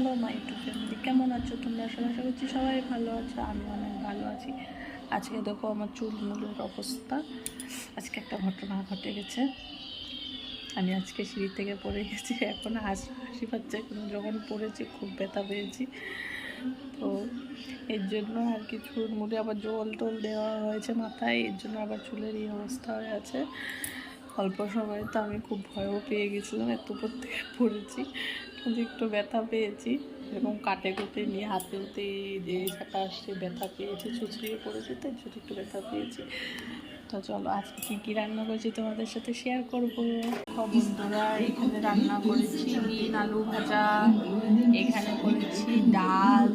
Hello my YouTube family, কেমন আছো তোমরা? আশা করছি সবাই ভালো আছো, আমি অনেক ভালো আছি। আজকে দেখো আমার চুলমুলের অবস্থা। আজকে একটা ঘটনা ঘটে গেছে। আমি আজকে সিঁড়ি থেকে পড়ে গেছি, এখন হাসি পাচ্ছে, এখন যখন পড়েছি খুব ব্যথা পেয়েছি। তো এর জন্য আর কি চুলমুলে আবার জল টল দেওয়া হয়েছে মাথায়, এর জন্য আবার চুলের এই অবস্থা হয়ে আছে। অল্প সময় তো আমি খুব ভয়ও পেয়ে গেছিলাম, এত উপর থেকে পড়েছি, কিন্তু একটু ব্যথা পেয়েছি। এরকম কাটে কুটে নিয়ে হাতে হতে যে ছাটা আসছে, ব্যথা পেয়েছি, ছুঁচড়িয়ে পড়েছি, তো ছোটো একটু ব্যথা পেয়েছি। তো চলো আজকে কী কী রান্না করেছি তোমাদের সাথে শেয়ার করবো। বন্ধুরা, এখানে রান্না করেছি ডিম আলু ভাজা, এখানে করেছি ডাল,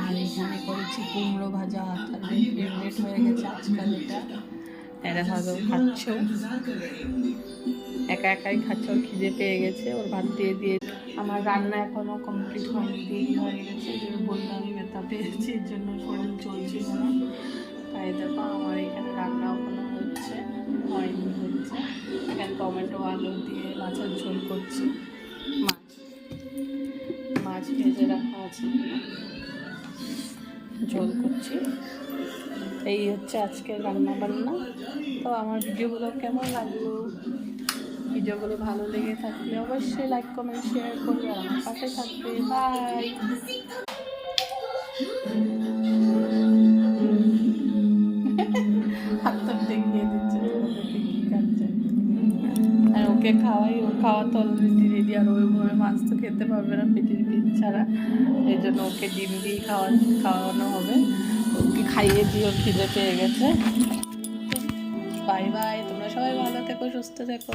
আর এখানে করেছি কুমড়ো ভাজা। তাহলে ফেভারিট হয়ে গেছে আজকাল এটা। এরা হয়তো খাচ্ছ, একা একাই খাচ্ছে, ওর খিদে পেয়ে গেছে, ওর ভাত দিয়ে দিয়ে। আমার রান্না এখনও কমপ্লিট হয়নি, দেরি হয়ে গেছে, যে বললাম আমি ব্যথা পেয়েছি, এর জন্য শরীর চলছিল না। তাই দেখো আমার এখানে রান্না এখনো হচ্ছে, হচ্ছে। এখানে টমেটো আলু দিয়ে মাছের ঝোল করছি, মাছ ভেজে রাখা আছে, ঝোল করছি। এই হচ্ছে আজকের রান্না বান্না। তো আমার ভিডিওগুলো কেমন লাগলো? ভিডিওগুলো ভালো লেগে থাকলে অবশ্যই লাইক কমেন্ট শেয়ার করবে, আর আমার পাশে থাকবে। বাই। হাতটা দেখিয়ে দিচ্ছে কী খাচ্ছে, আর ওকে খাওয়াই, ও খাওয়া তো অলরেডি রেডি, আর ওইভাবে মাছ তো খেতে পারবে না পেটের পিঠ ছাড়া, এই জন্য ওকে ডিম দিয়ে খাওয়ানো হবে। ওকে খাইয়ে দিয়ে ওর খিদে পেয়ে গেছে। বাই বাই, তোমরা সবাই ভালো থেকো, সুস্থ থেকো।